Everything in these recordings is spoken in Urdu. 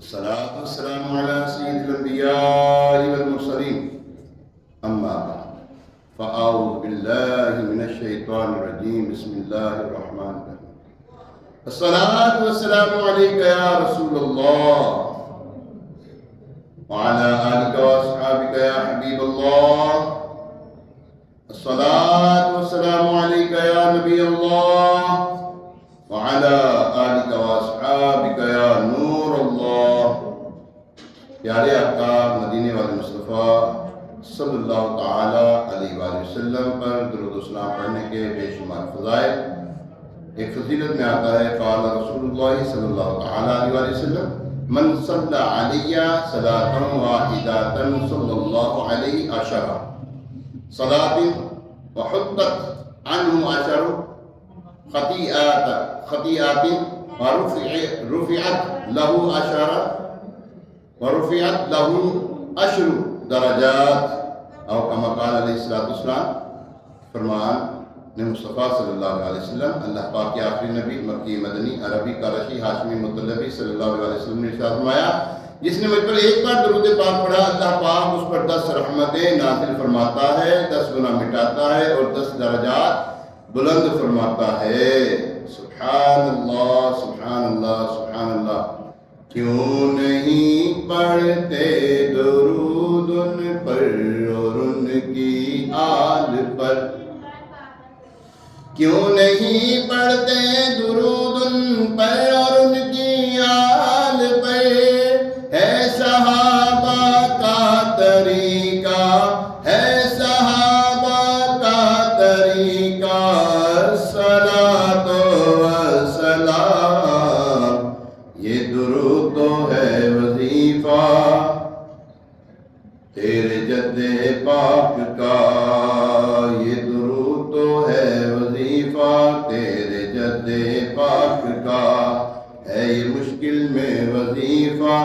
والصلاة والسلام على سيد الأنبياء والمرسلين أما بعد فأعوذ بالله من الشيطان الرجيم بسم الله الرحمن الرحيم الصلاة والسلام عليك يا رسول الله وعلى آلك وأصحابك يا حبيب الله الصلاة والسلام عليك يا نبي الله وعلى آلك وأصحابك يا نور الله پیارے آقا مدینے والے مصطفیٰ صلی اللہ تعالی علیہ وآلہ وسلم پر درود و سلام پڑھنے کے بے شمار فضائل ایک فضیلت میں آتا ہے قال رسول اللہ صلی اللہ تعالی علیہ وآلہ وسلم من صلی علی صلاة واحدة صلی اللہ علیہ عشرہ صلاة وحطت عنہ عشر خطیئات ورفعت له عشر درجات او کما قال علیہ السلام فرمان مصطفیٰ صلی اللہ علیہ وسلم اللہ پاک کے آخری نبی مکی مدنی عربی قرشی ہاشمی مطلبی صلی اللہ علیہ وسلم نے ارشاد فرمایا جس نے مجھ پر ایک بار درود پاک پڑھا اللہ پاک اس پر 10 رحمتیں نازل فرماتا ہے 10 گناہ مٹاتا ہے اور 10 درجات بلند فرماتا ہے سبحان اللہ سبحان اللہ سبحان اللہ کیوں نہیں پڑھتے درود ان پر اور ان کی آل پر کیوں نہیں پڑھتے درود ان پر اور ان کی آل پر ہے صحابہ کا طریقہ ہے صحابہ کا طریقہ صلاۃ و سلام یہ درود تو ہے وظیفہ تیرے جد پاک کا یہ درود تو ہے وظیفہ تیرے جد پاک کا ہے یہ مشکل میں وظیفہ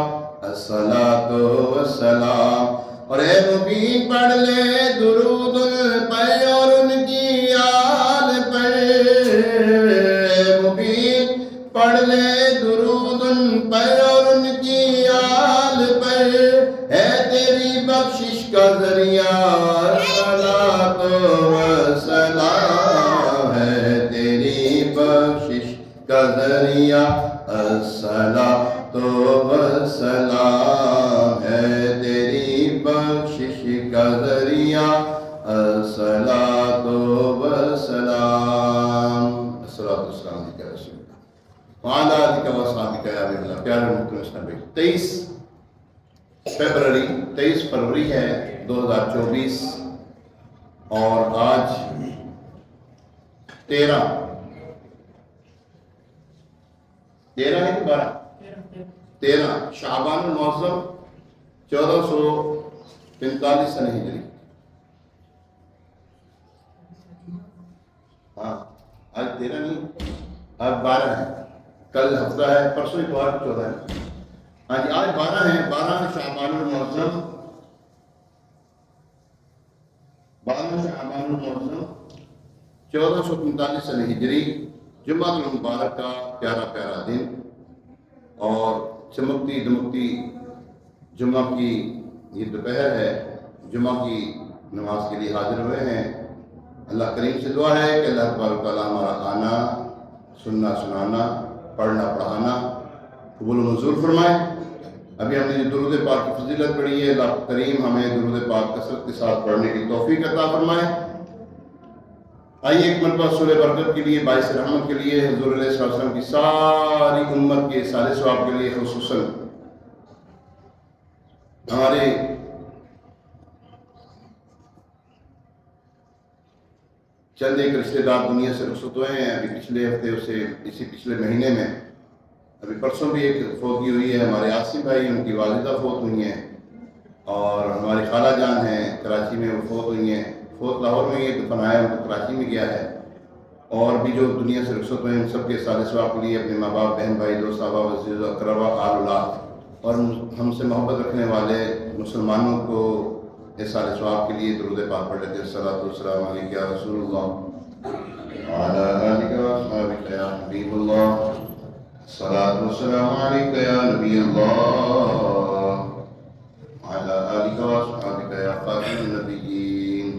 الصلاۃ والسلام اور اے مبین پڑھ لے درود ان پر اور ان کی آل پر اے مبین پڑھ لے درود ان پر اور ان کی آل پر ہے تیری بخشش کا ذریعہ صلاۃ والسلام ہے تیری بخشش کا ذریعہ الصلاۃ والسلام ہے تیری بخشش کا ذریعہ الصلاۃ والسلام الصلاۃ والسلام علیک یا رسول اللہ وعلی آلک وصحبک یا حبیب اللہ پیارے محترم اسلامی 23 فروری ہے 2024 اور آج 13 ہے کہ 13 شعبان المعظم 1445 سنہ ہجری ہاں آج 13 نہیں آج 12 ہے کل ہفتہ ہے پرسوں اتوار 14 ہے آج 12 ہے 12 شعبان المعظم 1445 سنہ ہجری جمعہ المبارک کا پیارا دن اور چمکتی دمکتی جمعہ کی یہ دوپہر ہے جمعہ کی نماز کے لیے حاضر ہوئے ہیں اللہ کریم سے دعا ہے کہ اللہ تبارک تعالیٰ ہمارا آنا سننا سنانا پڑھنا پڑھانا قبول و منظور فرمائے ابھی ہم نے جو درود پاک کی فضیلت پڑھی ہے اللہ کریم ہمیں درود پاک کثرت کے ساتھ پڑھنے کی توفیق عطا فرمائے آئیے ایک مرتبہ سورہ برکت کے لیے باعث رحمت کے لیے حضور علیہ السلام کی ساری امت کے سارے ثواب کے لیے خصوصاً ہمارے چند ایک رشتے دار دنیا سے رخصت ہوئے ہیں ابھی پچھلے ہفتے اسی پچھلے مہینے میں ابھی پرسوں بھی ایک فوتگی ہوئی ہے ہمارے عاصم بھائی ان کی والدہ فوت ہوئی ہیں اور ہماری خالہ جان ہیں کراچی میں وہ فوت ہوئی ہیں فوت لاہور میں یہ دفن آیا ان کو کراچی میں گیا ہے اور بھی جو دنیا سے رخصت ہوئے ہیں ان سب کے سارے ثواب کے لیے اپنے ماں باپ بہن بھائی دوست احباب عزیز اقربا آل اولاد اور ہم سے محبت رکھنے والے مسلمانوں کو اس سارے ثواب کے لیے درود پاک پڑھ لیتے ہیں الصلاۃ والسلام علیک یا رسول اللہ وعلی آلک وصحبک یا حبیب اللہ الصلاة والسلام عليك يا نبي الله وعلى آلك وأصحابك يا خاتم النبيين.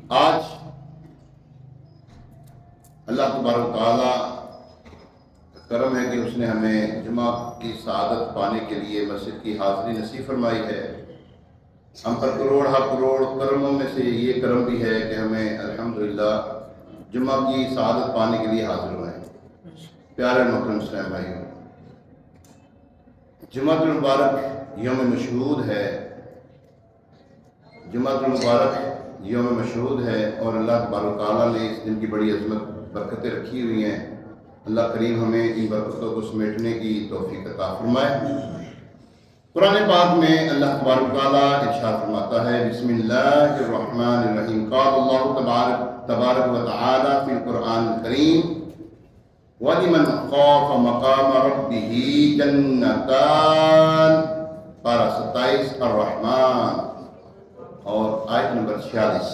آج اللہ تبارک و تعالیٰ کرم ہے کہ اس نے ہمیں جمعہ کی سعادت پانے کے لیے مسجد کی حاضری نصیب فرمائی ہے. ہم پر کروڑ ہا کروڑ کرموں میں سے یہ کرم بھی ہے کہ ہمیں الحمدللہ جمعہ کی سعادت پانے کے لیے حاضر ہوئے ہیں. پیارے محترم اسلام بھائیوں، جمعہ المبارک یوم مشہود ہے. جمعہ المبارک یوم مشہود ہے اور اللہ تبارک و تعالیٰ نے اس دن کی بڑی عظمت برکتیں رکھی ہوئی ہیں. اللہ کریم ہمیں ان برکتوں کو سمیٹنے کی توفیق عطا فرمائے. قرآن پاک میں اللہ تبارک و تعالیٰ ارشاد فرماتا ہے، بسم اللہ الرحمن الرحیم. قال اللہ تبارک و تعالیٰ فی القرآن الکریم وَلِمَنْ خَافَ مَقَامَ رَبِّهِ جَنَّتَانِ. پارہ 27 الرحمن اور آیت نمبر 46.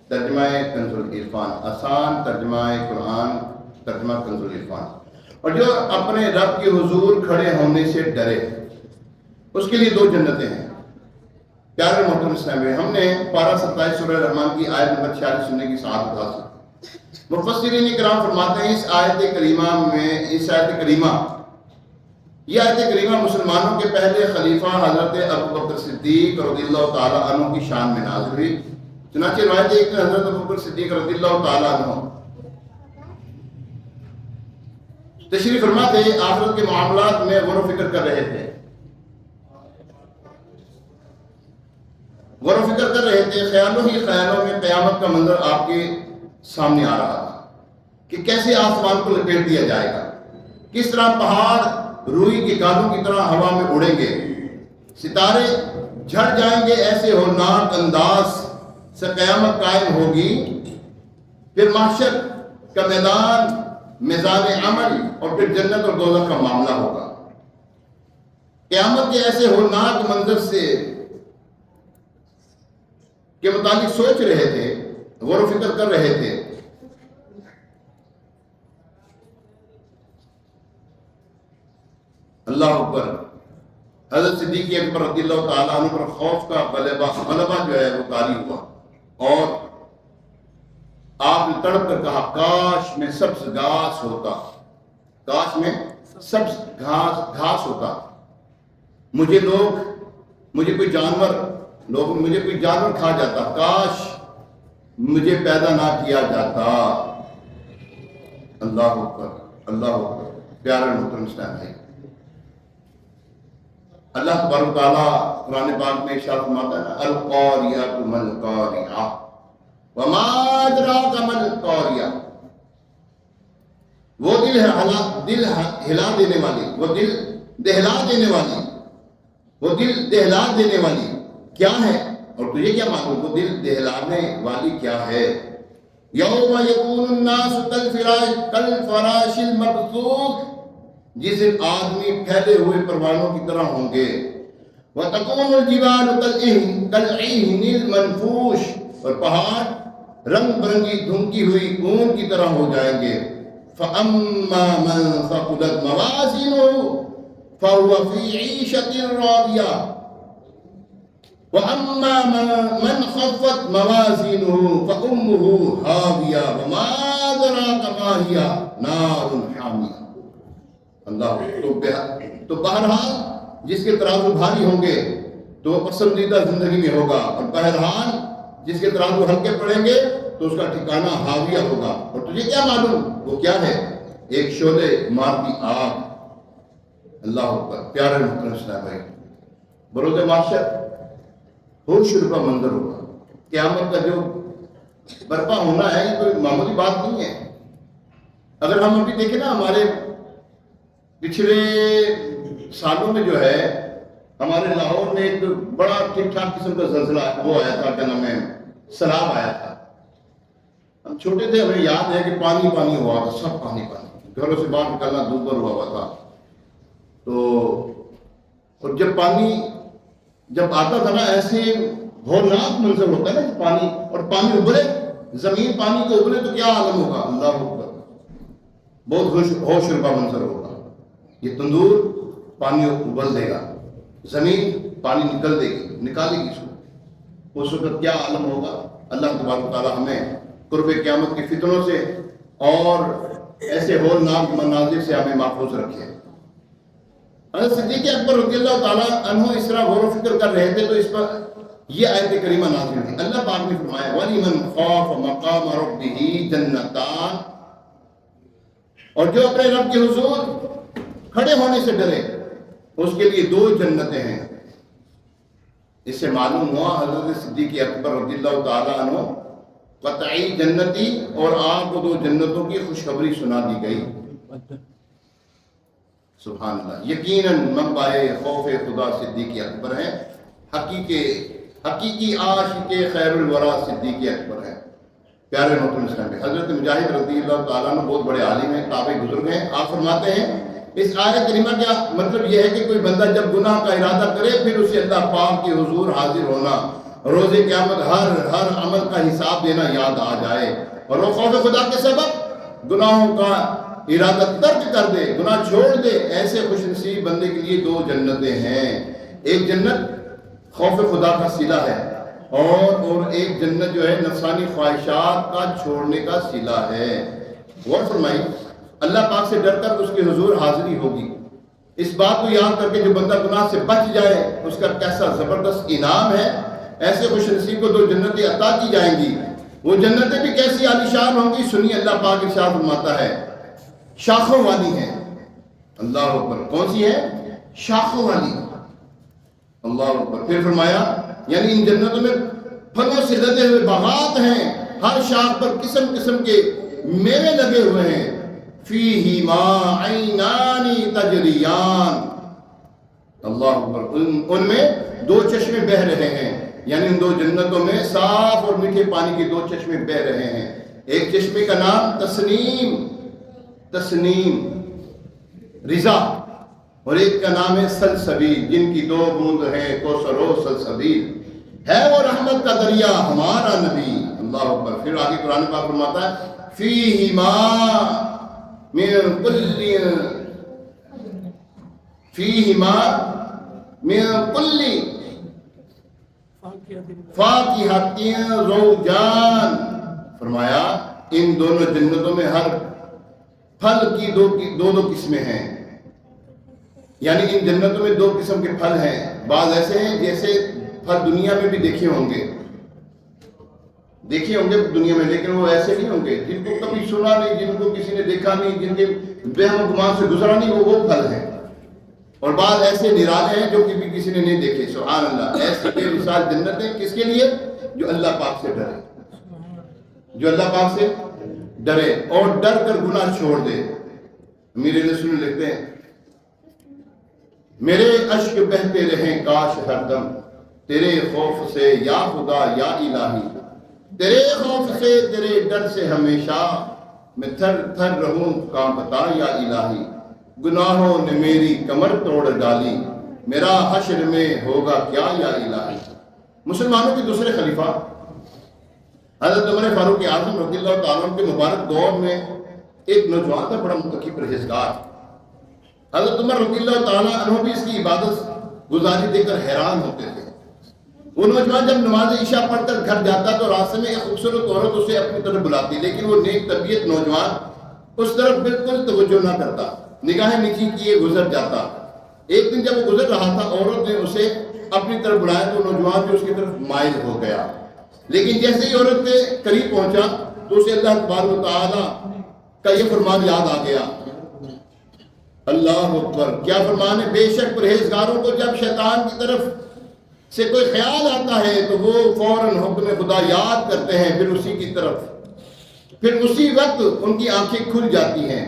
ترجمہ کنز العرفان، آسان ترجمہ قرآن، ترجمہ کنز العرفان. اور جو اپنے رب کے حضور کھڑے ہونے سے ڈرے اس کے لیے 2 جنتیں ہیں. پیارے محترم اسلام میں ہم نے پارہ 27 سورہ رحمان کی آیت نمبر 46 سننے کی سعادت حاصل. مفسرین کرام فرماتے ہیں اس آیت کریمہ یہ آیت کریمہ مسلمانوں کے پہلے خلیفہ حضرت ابو بکر صدیق رضی اللہ تعالیٰ عنہ کی شان میں نازل ہوئی. چنانچہ روایت ہے کہ حضرت ابو بکر صدیق رضی اللہ تعالیٰ عنہ تشریف فرما تھے، آخرت کے معاملات میں غور و فکر کر رہے تھے. خیالوں ہی خیالوں میں قیامت کا منظر آپ کے سامنے آ رہا تھا کہ کیسے آسمان کو لپیٹ دیا جائے گا، کس طرح پہاڑ روئی کے گالوں کی طرح ہوا میں اڑیں گے، ستارے جھڑ جائیں گے، ایسے ہولناک انداز سے قیامت قائم ہوگی. پھر محشر کا میدان، میزان عمل اور پھر جنت اور دوزخ کا معاملہ ہوگا. قیامت کے ایسے ہولناک منظر سے کے متعلق سوچ رہے تھے، غور و فکر کر رہے تھے. اللہ اکبر. حضرت صدیق اکبر رضی اللہ تعالیٰ عنہ پر خوف کا غلبہ جو ہے وہ طاری ہوا اور آپ نے تڑپ کر کہا، کاش میں سبز گھاس ہوتا، کاش میں سبز گھاس ہوتا، مجھے کوئی جانور کھا جاتا، کاش مجھے پیدا نہ کیا جاتا. اللہ اکبر، اللہ اکبر. پیارے محترم اسلام ہے، اللہ تبارک و تعالیٰ قرآن پاک میں ارشاد فرماتا ہے نا، القاریۃ ما القاریہ وما ادراک ما القاریہ. وہ دل ہلا دینے والی، وہ دل دہلا دینے والی کیا ہے، اور تجھے کیا معلوم وہ دل دہلانے والی کیا ہے. یوم یکون الناس کالفراش المبثوث، جس دن آدمی پھیلے ہوئے پروانوں کی طرح ہوں گے. وتکون الجبال کالعہن المنفوش، اور پہاڑ رنگ برنگی دھنکی ہوئی اون کی طرح ہو جائیں گے. فاما من ثقلت موازینہ فهو فی عیشۃ راضیہ وَأَمَّا مَنْ خَفَّتْ مَوَازِينُهُ فَأُمُّهُ هَاوِيَةٌ وَمَا أَدْرَاكَ مَا هِيَ نَارٌ حَامِيَةٌ. اللہ تو بہرحال جس کے ترازو بھاری ہوں گے تو وہ پسندیدہ زندگی میں ہوگا، اور بہرحال جس کے ترازو ہلکے پڑیں گے تو اس کا ٹھکانہ حاویہ ہوگا. اور تجھے کیا معلوم وہ کیا ہے؟ ایک شعلے مارتی آگ. اللہ اکبر. پیارے محترم اسلام بھائی، بروز معاشر ہوش ربا منظر ہوگا. قیامت کا جو برپا ہونا ہے یہ کوئی معمولی بات نہیں ہے. اگر ہم ابھی دیکھیں نا، ہمارے پچھلے سالوں میں جو ہے ہمارے لاہور میں ایک بڑا ٹھیک ٹھاک قسم کا زلزلہ وہ آیا تھا، کیا نام ہے، سیلاب آیا تھا. ہم چھوٹے تھے، ہمیں یاد ہے کہ پانی ہوا تھا، سب پانی، گھروں سے باہر نکلنا دوبر ہوا تھا. تو اور جب آتا تھا نا، ایسے ہولناک منظر ہوتا ہے نا، پانی ابلے، زمین پانی کو ابلے تو کیا عالم ہوگا. اللہ اکبر. بہت ہوش ربا منظر ہوگا. یہ تندور پانی ابل دے گا, زمین پانی نکالے گی اس کو. اس وقت کیا عالم ہوگا. اللہ تبارک و تعالیٰ ہمیں قرب قیامت کی فتنوں سے اور ایسے ہولناک مناظر سے ہمیں محفوظ رکھے. حضرت صدیق اکبر رضی اللہ تعالیٰ عنہ اس طرح غور و فکر کر رہے تھے تو اس پر یہ آیت کریمہ نازل ہوئی. اللہ پاک نے فرمایا وَلِمَنْ خَافَ مَقَامَ رَبِّهِ جَنَّتَانِ, اور جو اپنے رب کے حضور کھڑے ہونے سے ڈرے اس کے لیے 2 جنتیں ہیں. اس سے معلوم ہوا حضرت صدیق اکبر رضی اللہ تعالیٰ عنہ قطعی جنتی اور آپ کو 2 جنتوں کی خوشخبری سنا دی گئی. سبحان اللہ. یقیناً منبع خوف خدا صدیق اکبر ہیں. حقیقی عاشق خیر الورا صدیق اکبر ہیں. پیارے محترم اسلام کے حضرت مجاہد رضی اللہ تعالیٰ عنہ بہت بڑے عالم ہیں, تابعی بزرگ ہیں. آپ فرماتے ہیں اس آیت کریمہ کا مطلب یہ ہے کہ کوئی بندہ جب گناہ کا ارادہ کرے پھر اسے اللہ پاک کے حضور حاضر ہونا, روز قیامت ہر عمل کا حساب دینا یاد آ جائے, اور وہ خوف خدا کے سبب گناہوں کا ارادہ ترک کر دے, گناہ چھوڑ دے. ایسے خوش نصیب بندے کے لیے 2 جنتیں ہیں. ایک جنت خوف خدا کا صلہ ہے اور ایک جنت جو ہے نفسانی خواہشات کا چھوڑنے کا صلہ ہے. غور فرمائی, اللہ پاک سے ڈر کر اس کے حضور حاضری ہوگی. اس بات کو یاد کر کے جو بندہ گناہ سے بچ جائے اس کا کیسا زبردست انعام ہے. ایسے خوش نصیب کو 2 جنتیں عطا کی جائیں گی. وہ جنتیں بھی کیسی عالیشان ہوں گی. سنیے اللہ پاک ارشاد فرماتا ہے شاخوں والی ہیں. اللہ اکبر. کون سی ہے؟ شاخوں والی. اللہ اکبر. پھر فرمایا یعنی ان جنتوں میں پھلوں سے لدے ہوئے باغات ہیں, ہر شاخ پر قسم قسم کے میوے لگے ہوئے ہیں. فیہما عینان تجریان. اللہ اکبر. ان میں 2 چشمے بہہ رہے ہیں, یعنی ان 2 جنتوں میں صاف اور میٹھے پانی کے 2 چشمے بہہ رہے ہیں. ایک چشمے کا نام تسنیم رضا, اور ایک کا نام ہے سلسبیل, جن کی 2 بوند ہیں کوثر و سلسبیل. ہے وہ رحمت کا دریا ہمارا نبی. اللہ اکبر. پھر آگے قرآن پاک فرماتا ہے فیہما من کل فاکہۃ زوجان. فرمایا ان دونوں جنتوں میں ہر پھل کی 2 قسمیں ہیں. یعنی ان جنتوں میں 2 قسم کے پھل ہیں. بعض ایسے ہیں جیسے پھل دنیا میں بھی دیکھے ہوں گے دنیا میں, لیکن وہ ایسے نہیں ہوں گے جن کو کبھی سنا نہیں, جن کو کسی نے دیکھا نہیں, جن کے وہم و گمان سے گزرا نہیں, وہ پھل ہیں. اور بعض ایسے نرالے ہیں جو کسی نے نہیں دیکھے. سبحان اللہ. ایسے بے مثال جنتیں کس کے لیے؟ جو اللہ پاک سے ڈرے, اور ڈر کر گناہ چھوڑ دے. میرے رسول لکھتے ہیں میرے اشک بہتے رہیں کاش ہر دم تیرے خوف سے یا خدا یا الہی, تیرے خوف سے تیرے ڈر سے ہمیشہ میں تھر تھر رہوں کانپتا یا الہی. گناہوں نے میری کمر توڑ ڈالی, میرا حشر میں ہوگا کیا یا الہی. مسلمانوں کے دوسرے خلیفہ حضرت عمر فاروق اعظم رضی اللہ تعالیٰ عنہ کے مبارک دور میں ایک نوجوان تھا بڑا متقی پرہیزگار. حضرت عمر رضی اللہ تعالیٰ عنہ بھی اس کی عبادت گزاری دیکھ کر حیران ہوتے تھے. وہ نوجوان جب نماز عشاء پڑھ کر گھر جاتا تو راستے میں ایک خوبصورت عورت اسے اپنی طرف بلاتی, لیکن وہ نیک طبیعت نوجوان اس طرف بالکل توجہ نہ کرتا, نگاہیں نیچی کیے گزر جاتا. ایک دن جب وہ گزر رہا تھا عورت نے اسے اپنی طرف بلایا تو نوجوان بھی اس کی طرف مائل ہو گیا, لیکن جیسے ہی عورت کے قریب پہنچا تو اسے اللہ تبارک و تعالیٰ کا یہ فرمان یاد آ گیا. اللہ اکبر. کیا فرمان ہے؟ بے شک پرہیزگاروں کو جب شیطان کی طرف سے کوئی خیال آتا ہے تو وہ فوراً حکم خدا یاد کرتے ہیں, پھر اسی وقت ان کی آنکھیں کھل جاتی ہیں.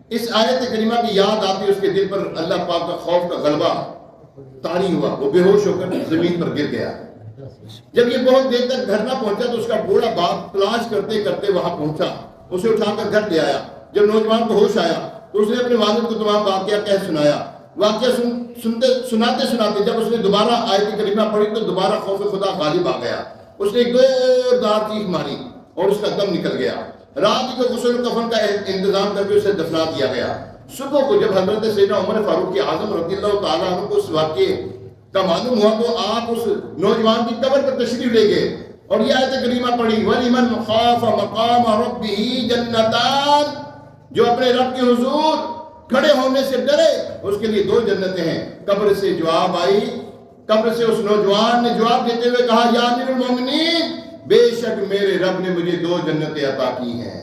اس آیت کریمہ کی یاد آتی, اس کے دل پر اللہ پاک کا خوف کا غلبہ طاری ہوا, وہ بے ہوش ہو کر زمین پر گر گیا. جب یہ بہت دیر تک گھر نہ پہنچا تو اس کا بوڑھا باپ تلاش کرتے کرتے وہاں پہنچا, اسے اٹھا کر گھر لے آیا. جب نوجوان کو ہوش آیا تو اس نے اپنے والد کو تمام واقعہ کہہ سنایا. واقعہ سناتے جب اس نے دوبارہ آیت کریمہ پڑھی تو دوبارہ خوف خدا غالب آ گیا. اس نے ایک زوردار چیخ ماری اور اس کا دم نکل گیا. رات کو غسل و کفن کا انتظام کر کے اسے دفنا دیا گیا. صبح کو جب حضرت سیدنا عمر فاروق اعظم رضی اللہ تعالیٰ عنہ کو اس واقعے کا معلوم ہوا تو آپ اس نوجوان کی قبر پر تشریف لے گئے اور یہ آیت کریمہ پڑھی وَلِمَنْ خَافَ مَقَامَ رَبِّهِ جَنَّتَانِ، جو اپنے رب کے حضور کھڑے ہونے سے ڈرے اس کے لیے 2 جنتیں ہیں. قبر سے جواب آئی، قبر سے اس نوجوان نے جواب دیتے ہوئے کہا یا امیر المومنین، بے شک میرے رب نے مجھے 2 جنتیں عطا کی ہیں.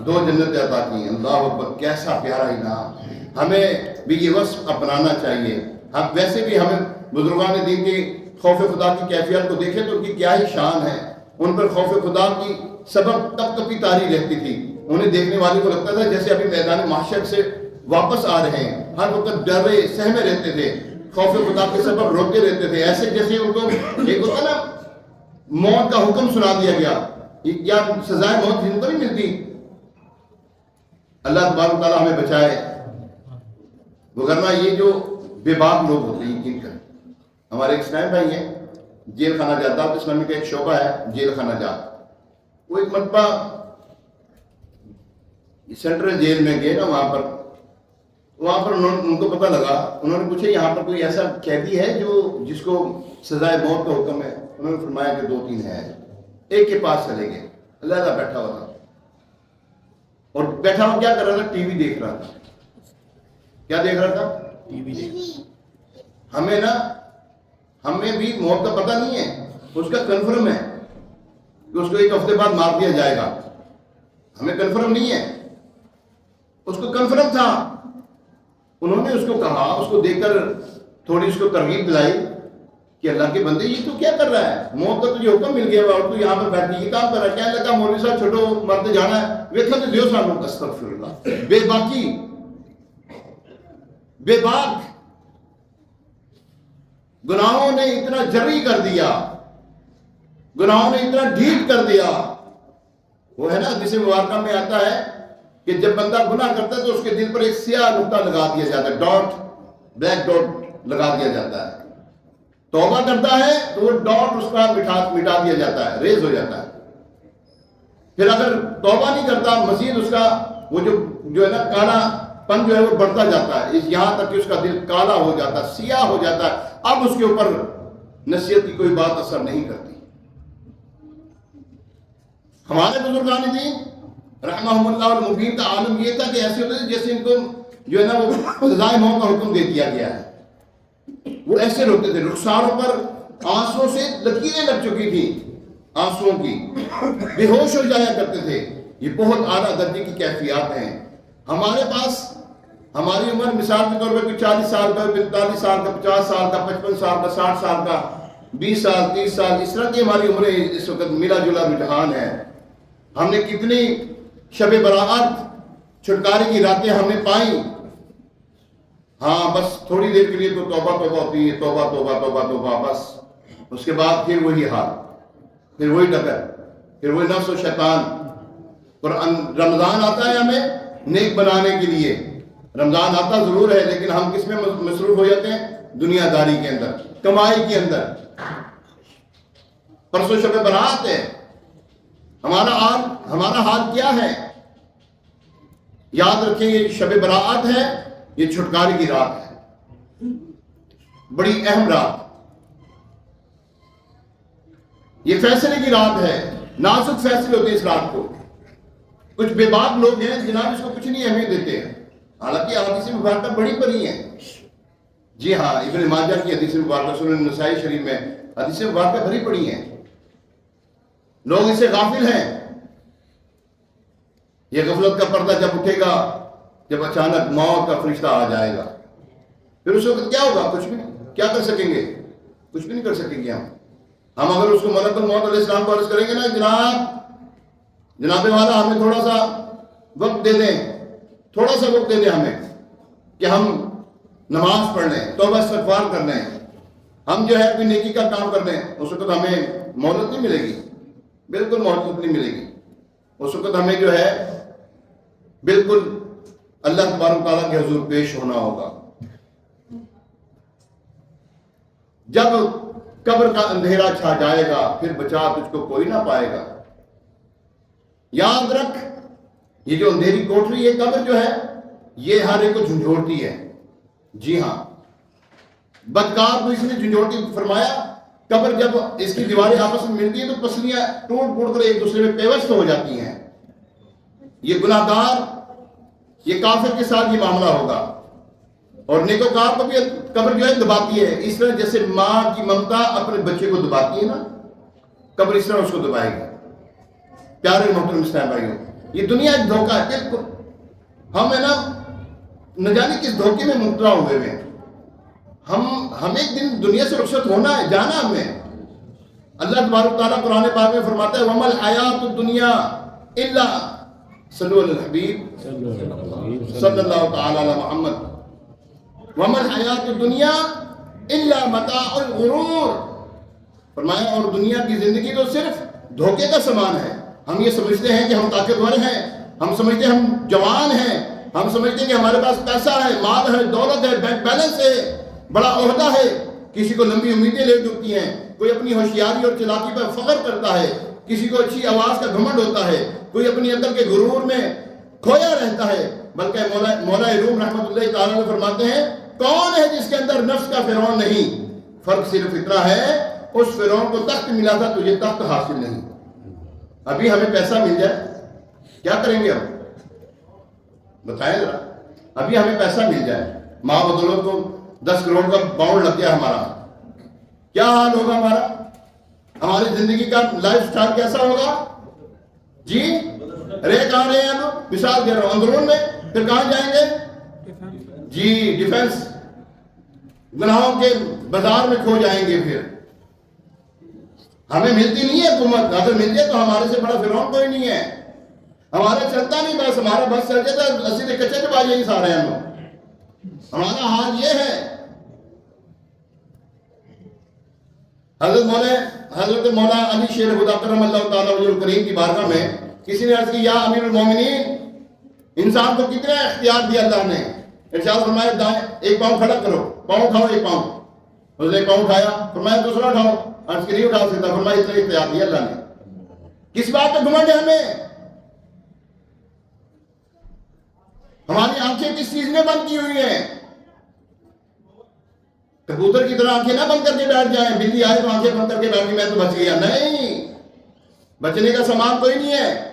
2 جنتیں عطا کی ہیں. اللہ اکبر، کیسا پیارا انعام. ہمیں بھی یہ وصف اپنانا چاہیے. ہم ویسے بھی ہمیں بزرگان دین کی خوف خدا کی کیفیت کو دیکھیں تو ان کی کیا ہی شان ہے. ان پر خوف خدا کی سبب تب تپی طاری رہتی تھی. انہیں دیکھنے والے کو لگتا تھا جیسے ابھی میدان محشر سے واپس آ رہے ہیں. ہر وقت ڈرے سہمے رہتے تھے، خوف خدا کے سبب روتے رہتے تھے. ایسے جیسے ان کو ایک ہوتا نا موت کا حکم سنا دیا گیا، یا سزائے موت جن کو نہیں ملتی. اللہ تبارک و تعالیٰ ہمیں بچائے. وگرنہ یہ جو بے باک لوگ ہوتے ہیں، یقین کریں. ہمارے ایک اسلام بھائی ہیں، جیل خانہ جات، دعوت اسلامی کا ایک شعبہ ہے جیل خانہ جات. وہ ایک مرتبہ سینٹرل جیل میں گئے نا، وہاں پر ان کو پتہ لگا. انہوں نے پوچھا یہاں پر کوئی ایسا قیدی ہے جس کو سزائے موت کا حکم ہے؟ انہوں نے فرمایا کہ 2-3 ہیں. ایک کے پاس چلے گئے. اللہ بیٹھا ہوا تھا اور بیٹھا ہوا کیا کر رہا تھا؟ ٹی وی دیکھ رہا تھا. کیا دیکھ رہا تھا؟ ٹی وی دیکھ. ہمیں بھی موت کا پتہ نہیں ہے، اس کا کنفرم ہے کہ اس کو 1 ہفتے بعد مار دیا جائے گا. ہمیں کنفرم نہیں ہے، اس کو کنفرم تھا. انہوں نے اس کو کہا، اس کو دیکھ کر تھوڑی اس کو ترغیب دلائی کہ اللہ کے بندے یہ تو کیا کر رہا ہے؟ موت کا تجھے حکم مل گیا اور تو یہاں پر بیٹھ کے یہ کام کر رہا ہے. کہنے لگا مولوی صاحب چھوٹو مرتے جانا ہے. ویکھا تو دیو سانو استغفر اللہ. بے باکی، بے باک گناہوں نے اتنا جری کر دیا، گناہوں نے اتنا ڈھیٹ کر دیا. وہ ہے نا حدیث مبارکہ میں آتا ہے کہ جب بندہ گناہ کرتا ہے تو اس کے دل پر ایک سیاہ نقطہ لگا دیا جاتا ہے، ڈاٹ، بلیک ڈاٹ لگا دیا جاتا ہے. توبہ کرتا ہے تو وہ ڈاٹ اس کا مٹا دیا جاتا ہے، ریز ہو جاتا ہے. پھر اگر توبہ نہیں کرتا مزید اس کا وہ جو ہے نا کالا پن جو ہے وہ بڑھتا جاتا ہے، یہاں تک کہ اس کا دل کالا ہو جاتا ہے، سیاہ ہو جاتا ہے. اب اس کے اوپر نصیحت کی کوئی بات اثر نہیں کرتی. ہمارے بزرگان دین رحمہم اللہ المبین کا عالم یہ تھا کہ ایسے ہوتے تھے جیسے ان کو جو ہے نا وہ سزائے موت کا حکم دے دیا گیا ہے. وہ ایسے روتے تھے، رخساروں پر آنسوں سے لکیریں لگ چکی تھی، آنسوں کی، بے ہوش ہو جایا کرتے تھے. یہ بہت اعلیٰ درجے کی کیفیات ہیں. ہمارے پاس ہماری عمر مثال کے طور پر کوئی 40 سال کا، 45 سال کا، 50 سال کا، 55 سال کا، 60 سال کا، 20 سال، 30 سال، اس طرح کی ہماری عمریں اس وقت ملا جلا رجحان ہے. ہم نے کتنی شب براعت چھٹکارے کی راتیں ہم نے پائیں. ہاں بس تھوڑی دیر کے لیے تو توبہ توبہ ہوتی ہے، توبہ توبہ توبہ توبہ، بس اس کے بعد پھر وہی حال، پھر وہی ٹکر، پھر وہی نفس و شیطان. رمضان آتا ہے ہمیں نیک بنانے کے لیے، رمضان آتا ضرور ہے لیکن ہم کس میں مصروف ہو جاتے ہیں؟ دنیا داری کے اندر، کمائی کے اندر. پرسوں شب برات ہے، ہمارا حال کیا ہے؟ یاد رکھیں یہ شب برات ہے، یہ چھٹکارے کی رات ہے، بڑی اہم رات. یہ فیصلے کی رات ہے، نازک فیصلے ہوتے ہیں اس رات کو. کچھ بے باک لوگ ہیں جناب اس کو کچھ نہیں اہمیت دیتے ہیں، حالانکہ حدیث مبارکہ بڑی بڑی ہیں. جی ہاں، ابن ماجہ کی حدیث مبارکہ، سنن نسائی شریف میں حدیث مبارکہ بڑی بڑی ہیں. لوگ اسے غافل ہیں. یہ غفلت کا پردہ جب اٹھے گا، جب اچانک موت کا فرشتہ آ جائے گا، پھر اس وقت کیا ہوگا؟ کچھ بھی نہیں. کیا کر سکیں گے؟ کچھ بھی نہیں کر سکیں گے. ہم اگر اس کو ملک الموت علیہ السلام کو عرض کریں گے نا جناب والا ہمیں تھوڑا سا وقت دے دیں، تھوڑا سا وقت دے دیں ہمیں کہ ہم نماز پڑھ لیں، توبہ استغفار کر لیں، ہم جو ہے کوئی نیکی کا کام کر لیں، اس وقت ہمیں مہلت نہیں ملے گی. بالکل مہلت نہیں ملے گی. اس وقت ہمیں جو ہے بالکل اللہ تبارک تعالیٰ کے حضور پیش ہونا ہوگا. جب قبر کا اندھیرا چھا جائے گا پھر بچا تجھ کو کوئی نہ پائے گا. یاد رکھ یہ جو اندھیری کوٹری یہ قبر جو ہے یہ ہر ایک کو جھنجھوڑتی ہے. جی ہاں بدکار کو اس نے جھنجھوڑتی فرمایا. قبر جب اس کی دیواریں آپس میں ملتی ہیں تو پسلیاں ٹوٹ پھوٹ کر ایک دوسرے میں پیوست ہو جاتی ہیں. یہ گناہ گار یہ کافر کے ساتھ یہ معاملہ ہوگا اور نیکوکار کو بھی قبر جو ہے دباتی ہے. اس طرح جیسے ماں کی ممتا اپنے بچے کو دباتی ہے نا قبر اس طرح اس کو دبائے گی. پیارے محترم اسلام بھائیوں یہ دنیا ایک دھوکہ ہے. بالکل ہم ہے نا نہ جانے کس دھوکے میں مبتلا ہوئے ہیں. ہم ایک دن دنیا سے رخصت ہونا ہے جانا ہمیں. اللہ تبارک تعالیٰ قرآن پاک میں فرماتا ہے وَمَا الْحَيَاةُ الدُّنْيَا إِلَّا صلو علی الحبیب صلی اللہ تعالی علی محمد وَمَا الْحَيَاةُ الدُّنْيَا إِلَّا مَتَاعُ الْغُرُورِ. فرمایا اور دنیا کی زندگی تو صرف دھوکے کا سامان ہے. ہم یہ سمجھتے ہیں کہ ہم طاقتور ہیں, ہم سمجھتے ہیں ہم جوان ہیں, ہم سمجھتے ہیں کہ ہمارے پاس پیسہ ہے, مال ہے, دولت ہے, بینک بیلنس ہے, بڑا عہدہ ہے. کسی کو لمبی امیدیں لے ڈوبتی ہیں, کوئی اپنی ہوشیاری اور چلاکی پر فخر کرتا ہے, کسی کو اچھی آواز کا گھمنڈ ہوتا ہے, کوئی اپنی عقل کے غرور میں کھویا رہتا ہے. بلکہ مولا روم رحمۃ اللہ تعالیٰ فرماتے ہیں کون ہے جس کے اندر نفس کا فرعون نہیں. فرق صرف اتنا ہے اس فرعون کو تخت ملا تھا تجھے تخت حاصل نہیں. ابھی ہمیں پیسہ مل جائے کیا کریں گے ہم بتائیں ذرا. ابھی ہمیں پیسہ مل جائے, ماں بدولت کو 10 کروڑ کا باؤنڈ لگ گیا ہمارا, کیا حال ہوگا ہمارا؟ ہماری زندگی کا لائف سٹائل کیسا ہوگا؟ جی رہ کہاں رہے ہیں ہم؟ مثال دے رہا ہوں اندرون میں, پھر کہاں جائیں گے؟ جی ڈیفنس, گناہوں کے بازار میں کھو جائیں گے. پھر ہمیں ملتی نہیں ہے حکومت, اگر مل جائے تو ہمارے سے بڑا فرعون کوئی نہیں ہے. ہمارا چلتا نہیں بس, ہمارا بس چل جاتا ہے اسی کچے کے باجے ہی سارے ہم لوگ. ہمارا حال یہ ہے. حضرت مولا علی شیر خدا کرم اللہ تعالیٰ وجہ الکریم کی بارگاہ میں کسی نے عرض کی یا امیر المومنین انسان کو کتنا اختیار دیا اللہ نے؟ ارشاد فرمایا دائیں ایک پاؤں کھڑا کرو, پاؤں اٹھاؤ, ایک پاؤں. اس نے ایک پاؤں اٹھایا, فرمایا دوسرا اٹھاؤ, عرض کی نہیں اٹھا سکتا, فرمایا اتنا اختیار دیا اللہ نے. کس بات پہ گھمنڈ ہے ہمیں؟ ہماری آنکھیں کس چیز نے بند کی ہوئی ہیں؟ کبوتر کی طرح آنکھیں نہ بند کر کے بیٹھ جائیں, بلی آئے تو آنکھیں بند کر کے بیٹھ گئی میں تو بچ گیا. نہیں, بچنے کا سامان کوئی نہیں ہے.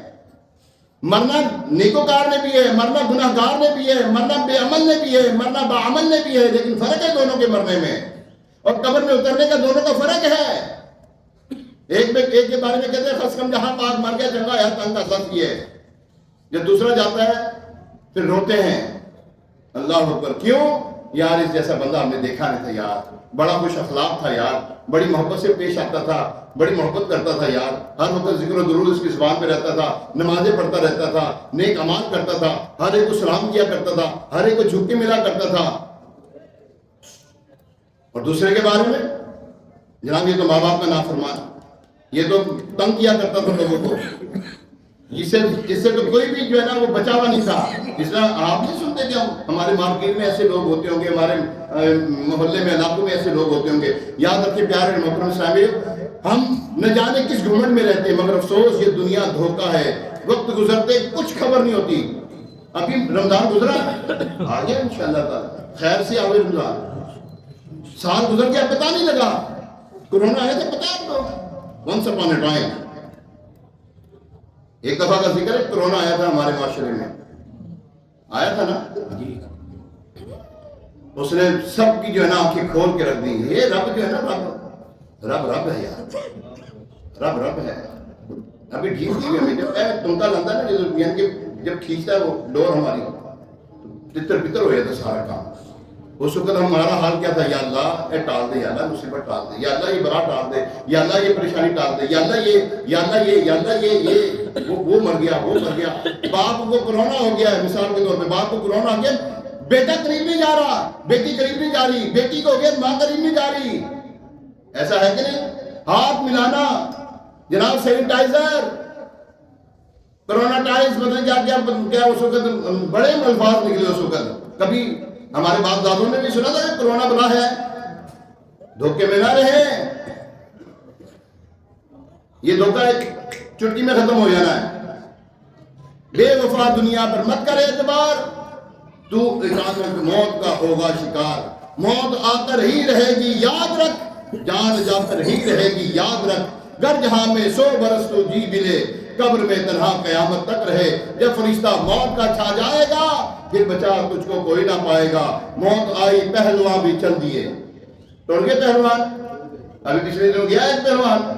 مرنا نیکوکار نے بھی ہے, مرنا گناہ گار نے بھی ہے, مرنا بے عمل نے بھی ہے, مرنا باعمل نے بھی ہے, لیکن فرق ہے دونوں کے مرنے میں. اور قبر میں اترنے کا دونوں کا فرق ہے. ایک کے بارے میں کہتے ہیں خسکم جہاں پاک مر گیا چنگا ہے تنگ کا سچ یہ ہے. جب دوسرا جاتا ہے پھر روتے ہیں اللہ اکبر, کیوں یار اس جیسا بندہ ہم نے دیکھا نہیں تھا یار, بڑا خوش اخلاق تھا یار, بڑی محبت سے پیش آتا تھا, بڑی محبت کرتا تھا یار, ہر وقت ذکر و درود اس کی زبان پہ رہتا تھا, نمازیں پڑھتا رہتا تھا, نیک اعمال کرتا تھا, ہر ایک کو سلام کیا کرتا تھا, ہر ایک کو جھک کے ملا کرتا تھا. اور دوسرے کے بارے میں جناب یہ تو ماں باپ کا نافرمان, یہ تو تنگ کیا کرتا تھا لوگوں کو, اس سے تو کوئی بھی جو ہے نا وہ بچا ہوا نہیں تھا. اس طرح آپ نہیں سنتے کہ ہمارے مارکیٹ میں ایسے لوگ ہوتے ہوں گے, ہمارے محلے میں علاقوں میں ایسے لوگ ہوتے ہوں گے. یاد رکھیں پیارے محترم اسلامی, ہم نہ جانے کس گھمنڈ میں رہتے ہیں, مگر افسوس یہ دنیا دھوکہ ہے. وقت گزرتے کچھ خبر نہیں ہوتی. ابھی رمضان گزرا آ گیا انشاءاللہ تعالی خیر سے آگے رمضان, سال گزر گیا پتہ نہیں لگا. کورونا آیا تھا پتہ آپ کو, ونس اپون اے ٹائم. ایک دفعہ کا ذکر ہے, کورونا آیا تھا ہمارے معاشرے میں, آیا تھا نا, اس نے سب کی جو ہے نا آنکھیں کھول کے رکھ دی. یہ رب جو ہے نا رب ہے یار, رب ہے. ابھی ٹھیک کی ہمیں جب تمکا لگتا ہے نا, یعنی جب کھینچتا ہے وہ ڈور ہماری, تتر پتر ہو جاتا سارا کام. اس وقت ہمارا حال کیا تھا, یا اللہ اے ٹال دے, یا اللہ مصیبت ٹال دے, یا اللہ یہ بلا ٹال دے, یا اللہ یہ پریشانی ٹال دے, یا اللہ یہ وہ مر گیا, وہ مر گیا. باپ کو کورونا ہو گیا ہے مثال کے طور پہ, باپ کو کورونا ہو گیا, بیٹا قریب نہیں جا رہا, بیٹی قریب نہیں جا رہی, بیٹی کو ہو گیا ماں قریب نہیں جا رہی. ایسا ہے کہ نہیں؟ ہاتھ ملانا جناب, سینیٹائزر, کورونا ٹائز, مطلب کیا اس وقت بڑے الفاظ نکلے اس وقت. کبھی ہمارے باپ دادوں نے بھی سنا تھا کہ کورونا بلا ہے, دھوکے میں نہ رہے. یہ دھوکہ ایک چٹکی میں ختم ہو جانا ہے. بے وفا دنیا پر مت کر اعتبار، تو اچانک موت کا ہوگا شکار، موت آ کر ہی رہے گی یاد رکھ، جان جا کر ہی رہے گی یاد رکھ، گر جہاں میں 100 برس تو جی ملے، قبر میں تنہا قیامت تک رہے، جب فرشتہ موت کا چھا جائے گا پھر بچا تجھ کو کوئی نہ پائے گا، موت آئی پہلوان بھی چل دیے، توڑ گئے پہلوان، ابھی پچھلے دنوں گیا ایک پہلوان،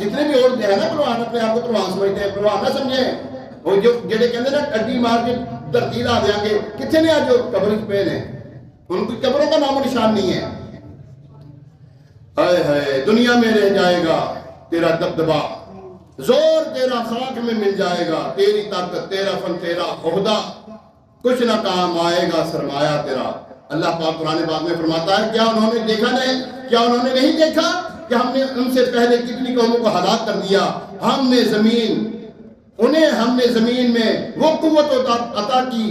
جتنے بھی اور ہیں نا پہلوان اپنے آپ کو پہلوان سمجھتے ہیں، پہلوان نہ سمجھیں، اور جو جڑے کہتے ہیں نا اڈی مار کے دھرتی لا دیں گے، کتنے نے آج جو قبر پہ ہیں ان کی قبروں کا نام و نشان نہیں ہے، ہائے ہائے دنیا میں رہ جائے گا تیرا دبدبا، زور تیرا خاک میں مل جائے گا، تیری طاقت تیرا فن تیرا عہدہ، کچھ نہ کام آئے گا سرمایہ تیرا۔ اللہ پاک قرآن پاک میں فرماتا ہے کیا انہوں نے دیکھا نہیں، کیا انہوں نے نہیں دیکھا کہ ہم نے ان سے پہلے کتنی قوموں کو ہلاک کر دیا، ہم نے زمین میں وہ قوت عطا کی،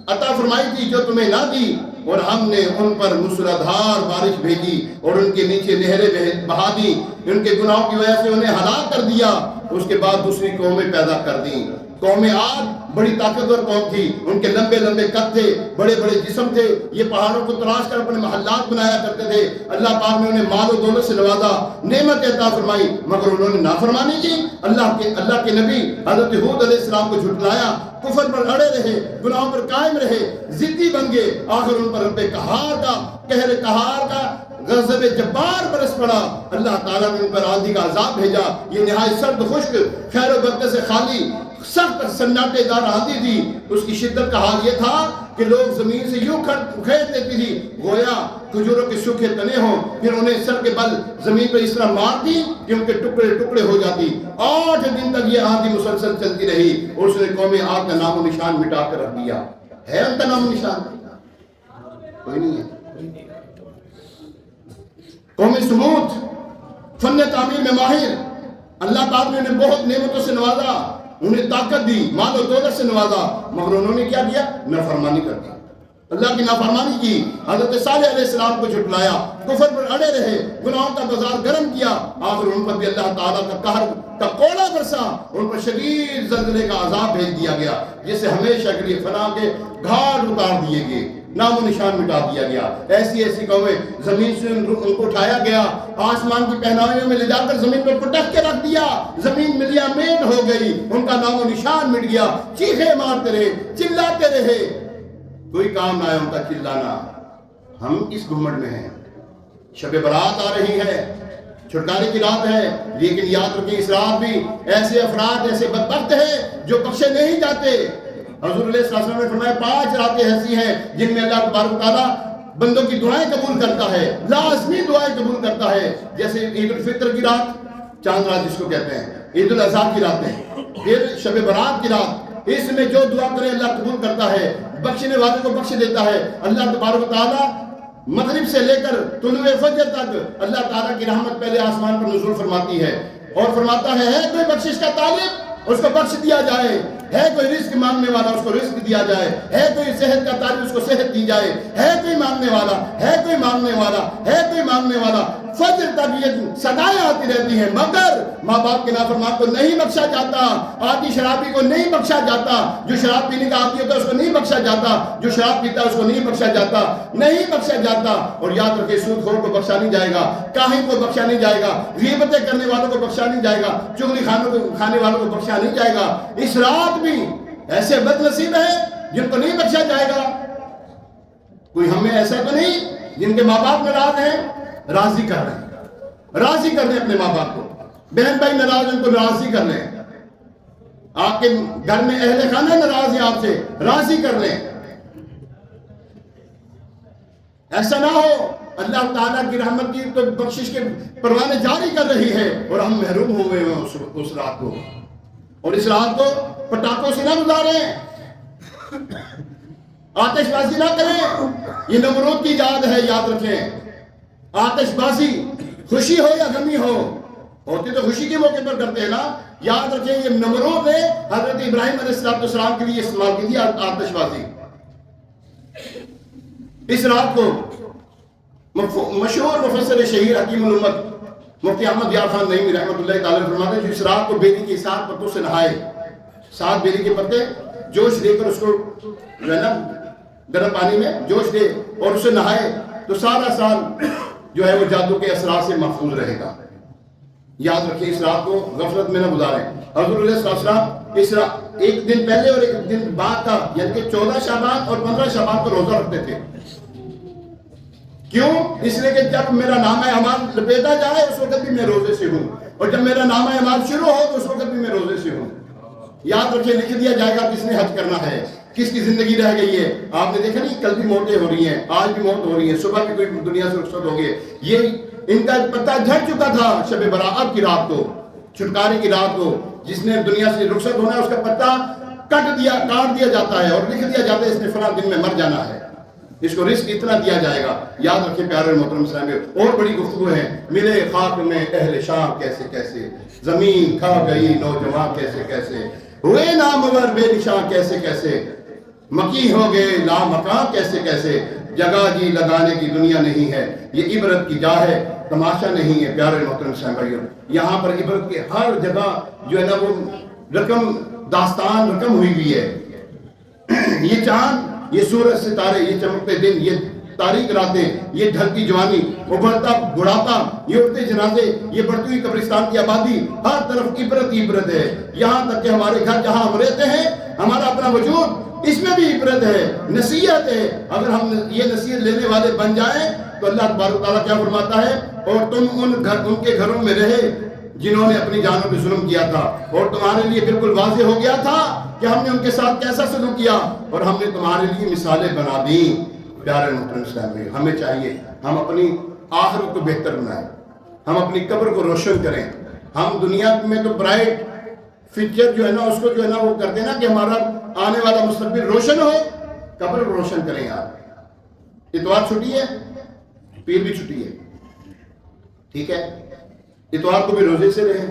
عطا فرمائی تھی جو تمہیں نہ دی، اور ہم نے ان پر موسلادھار بارش بھیجی اور ان کے نیچے نہریں بہا دی، ان کے گناہوں کی وجہ سے انہیں ہلاک کر دیا، اس کے بعد دوسری قومیں پیدا کر دیں۔ قوم عاد بڑی طاقتور قوم تھی، ان کے لمبے لمبے قد تھے، بڑے بڑے جسم تھے، یہ پہاڑوں کو تراش کر اپنے محلات بنایا کرتے تھے، اللہ پاک نے انہیں مال و دولت سے نوازا، نعمت عطا فرمائی، مگر انہوں نے نافرمانی کی، اللہ کے نبی حضرت ہود علیہ السلام کو جھٹلایا، کفر پر اڑے رہے، گناہوں پر قائم رہے، ضدی بن گئے، آخر ان پر رب قہر قہار کا غضب جبار برس پڑا، اللہ تعالیٰ نے ان پر آندھی کا عذاب بھیجا، یہ نہایت سرد خشک خیر و برکت سے خالی سخت سناٹے دار آندھی تھی، اس کی شدت کا حال یہ تھا کہ لوگ زمین سے یوں کھیت لیتی تھی گویا کھجوروں کے سوکھے تنے ہوں، پھر انہیں سر کے بل زمین پر اس طرح مار دی کہ ان کے ٹکڑے ٹکڑے ہو جاتی۔ 8 دن تک یہ آندھی مسلسل چلتی رہی اور اس نے قوم عاد کا نام و نشان مٹا کر رکھ دیا۔ ہے ان کا نام و نشان؟ کوئی نہیں ہے۔ قوم سمود فن تعمیر میں ماہر، اللہ پاک نے انہیں بہت نعمتوں سے نوازا، انہیں طاقت دی، مال و دولت سے نوازا، مگر انہوں نے کیا کیا؟ نافرمانی کر دی، اللہ کی نافرمانی کی، حضرت صالح علیہ السلام کو جھٹلایا، کفر پر اڑے رہے، گناہوں کا بازار گرم کیا، آخر ان پر بھی اللہ تعالیٰ کا قہر کا کوڑا برسا، ان پر شدید زلزلے کا عذاب بھیج دیا گیا، جس سے ہمیشہ کے لیے فنا کے گھاٹ اتار دیے گئے، نام و نشان مٹا دیا گیا۔ ایسی ایسی قومیں زمین سے ان کو اٹھایا گیا، آسمان کی پہناویوں میں لے جا کر زمین پر پٹک کے رکھ دیا، زمین ملیا میٹ ہو گئی، ان کا نام و نشان مٹ گیا، چیخے مارتے رہے، چلاتے رہے، کوئی کام نہ آیا ان کا چلانا۔ ہم کس گھمنڈ میں ہیں؟ شب برات آ رہی ہے، چھٹکارے کی رات ہے، لیکن یاد رکھیں اس رات بھی ایسے افراد ایسے بدبخت ہیں جو بخشے نہیں جاتے۔ حضور علیہ السلام نے فرمایا 5 راتیں ایسی ہیں جن میں اللہ تبارک و تعالیٰ بندوں کی دعائیں قبول کرتا ہے، لازمی دعائیں قبول کرتا ہے، جیسے عید الفطر کی رات، چاند رات جس کو کہتے ہیں، عید الاضحیٰ کی راتیں، پھر شب برات کی رات، اس میں جو دعا کرے اللہ قبول کرتا ہے، بخشنے والے کو بخش دیتا ہے۔ اللہ تبارک و تعالیٰ مغرب سے لے کر طلوع فجر تک اللہ تعالیٰ کی رحمت پہلے آسمان پر نزول فرماتی ہے اور فرماتا ہے کوئی بخشش کا طالب اس کو بخش دیا جائے، ہے کوئی رزق مانگنے والا اس کو رزق دیا جائے، ہے کوئی صحت کا طالب اس کو صحت دی جائے، ہے کوئی مانگنے والا، ہے کوئی مانگنے والا، ہے کوئی مانگنے والا، فجر تک یہ صدائیں آتی رہتی ہیں، مگر ماں باپ کے نافرمان کو نہیں بخشا جاتا، عادی شرابی کو نہیں بخشا جاتا، جو شراب پینے کا عادی ہوتا ہے اس کو نہیں بخشا جاتا، جو شراب پیتا ہے اس کو نہیں بخشا جاتا، نہیں بخشا جاتا۔ اور یاد رکھیں سود خور کو بخشا نہیں جائے گا، کاہن کو بخشا نہیں جائے گا، غیبتیں کرنے والوں کو بخشا نہیں جائے گا، چغلی کھانے والوں کو بخشا نہیں جائے گا۔ اس رات بھی ایسے بد نصیب ہیں جن کو نہیں بخشا جائے گا۔ کوئی ہمیں ایسا تو نہیں جن کے ماں باپ ناراض ہیں، راضی کر رہے ہیں، راضی کر رہے ہیں اپنے ماں باپ کو، بہن بھائی ناراض ان کو راضی کر لیں، آپ کے گھر میں اہل خانہ ناراض ہیں آپ سے، راضی کر لیں۔ ایسا نہ ہو اللہ تعالیٰ کی رحمت کی تو بخشش کے پروانے جاری کر رہی ہے اور ہم محروم ہوئے ہیں اس رات کو، اور اس رات کو پٹاخوں سے نہ گزاریں، آتش بازی نہ کریں، یہ نمرود کی یاد ہے، یاد رکھیں۔ آتش بازی خوشی ہو یا غمی ہو، ہوتی تو خوشی کے موقع پر کرتے ہیں نا، یاد رکھیں یہ نمرود نے حضرت ابراہیم علیہ السلام کے لیے استعمال کی تھی آتش بازی۔ اس رات کو مشہور مفسر شہیر حکیم الامت مفتی احمد یار خان نعیمی رحمۃ اللہ تعالی فرماتے ہیں جو اس رات کو بیری کے 7 پتوں سے نہائے، 7 بیری کے پتے جوش دے کر اس کو جو ہے نا گرم پانی میں جوش دے اور اسے نہائے تو سارا سال جو ہے وہ جادو کے اثرات سے محفوظ رہے گا۔ یاد رکھیں اس رات کو غفلت میں نہ گزاریں۔ حضور علیہ السلام اس رات ایک دن پہلے اور ایک دن بعد کا یعنی کہ 14 شعبان اور 15 شعبان کو روزہ رکھتے تھے۔ کیوں؟ اس لیے کہ جب میرا نام اعمال لپیٹا جائے اس وقت بھی میں روزے سے ہوں، اور جب میرا نام اعمال شروع ہو تو اس وقت بھی میں روزے سے ہوں۔ یاد رکھیں لکھ دیا جائے گا کس نے حج کرنا ہے، کس کی زندگی رہ گئی ہے۔ آپ نے دیکھا نہیں کل بھی موتیں ہو رہی ہیں، آج بھی موت ہو رہی ہے، صبح بھی کوئی دنیا سے رخصت ہو گئے۔ یہ ان کا پتہ جھڑ چکا تھا شب برات کی رات کو، چھٹکارے کی رات کو، جس نے دنیا سے رخصت ہونا ہے اس کا پتہ کاٹ دیا جاتا ہے اور لکھ دیا جاتا ہے اس نے فلاں دن میں مر جانا ہے، اس کو رزق اتنا دیا جائے گا۔ یاد رکھیں پیارے محترم اسلامی، اور بڑی گفتگو ہے۔ ملے خاک میں اہل شام کیسے کیسے، زمین کھا گئی نوجوان کیسے کیسے، ہوئے نامور بے نشاں کیسے کیسے، مکی ہو گئے لامکاں کیسے کیسے، جگہ جی لگانے کی دنیا نہیں ہے، یہ عبرت کی جا ہے تماشا نہیں ہے۔ پیارے محترم اسلامی، یہاں پر عبرت کی ہر جگہ جو ہے نا وہ رقم داستان رقم ہوئی ہے۔ یہ چاند، یہ سورج ستارے، یہ چمکتے دن، یہ تاریک راتیں، یہ ڈھلتی جوانی، ابھرتا بڑھاپا، یہ اٹھتے جنازے، یہ بڑھتی ہوئی قبرستان کی آبادی، ہر طرف عبرت ہی عبرت ہے۔ یہاں تک کہ ہمارے گھر جہاں ہم رہتے ہیں، ہمارا اپنا وجود، اس میں بھی عبرت ہے، نصیحت ہے۔ اگر ہم یہ نصیحت لینے والے بن جائیں تو اللہ تبارک و تعالیٰ کیا فرماتا ہے، اور تم ان کے گھروں میں رہے جنہوں نے اپنی جانوں پہ ظلم کیا تھا، اور تمہارے لیے بالکل واضح ہو گیا تھا کہ ہم نے ان کے ساتھ کیسا سلوک کیا، اور ہم نے تمہارے لیے مثالیں بنا دیں۔ پیارے محترم اسلامی، ہمیں چاہیے ہم اپنی آخرت کو بہتر بنائیں، ہم اپنی قبر کو روشن کریں۔ ہم دنیا میں تو برائٹ فیچر جو ہے نا اس کو جو ہے نا وہ کرتے ہیں نا کہ ہمارا آنے والا مستقبل روشن ہو، قبر کو روشن کریں یار۔ اتوار چھٹی ہے، پیر بھی چھٹی ہے، ٹھیک ہے؟ اتوار کو بھی روزے سے رہیں،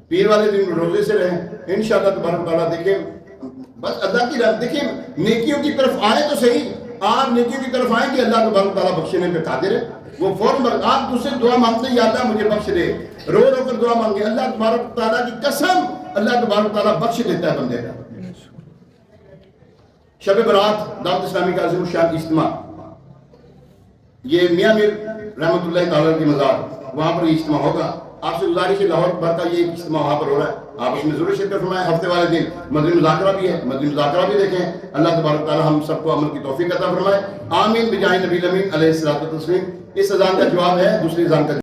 پیر والے دن روزے سے رہیں، انشاءاللہ تبارک و تعالیٰ۔ دیکھیں بس اللہ کی رحمت، دیکھیں نیکیوں کی طرف آئے تو صحیح، آپ نیکیوں کی طرف آئیں کہ اللہ تبارک و تعالیٰ بخشنے پہ قادر ہے۔ وہ فوراً آپ دوسرے دعا مانگتے ہیں یا اللہ مجھے بخش دے، رو رو کر دعا مانگے، اللہ تبارک و تعالیٰ کی قسم اللہ تبارک و تعالیٰ بخش دیتا ہے بندے کا۔ شب برات دعوت اسلامی کا عظیم الشان اجتماع، یہ میاں میر رحمۃ اللہ تعالیٰ کی مزار، وہاں پر یہ اجتماع ہوگا۔ آپ سے گزارش ہے لاہور بھر کا یہ اجتماع وہاں پر ہو رہا ہے، آپ اس میں ضرور شرکت فرمائیں۔ ہفتے والے دن مدنی مذاکرہ بھی ہے، مدنی مذاکرہ بھی دیکھیں۔ اللہ تبارک تعالیٰ ہم سب کو عمل کی توفیق عطا فرمائے، آمین بجاہ نبی الامین علیہ الصلوۃ والتسلیم۔ اس اذان کا جواب ہے دوسری اذان کا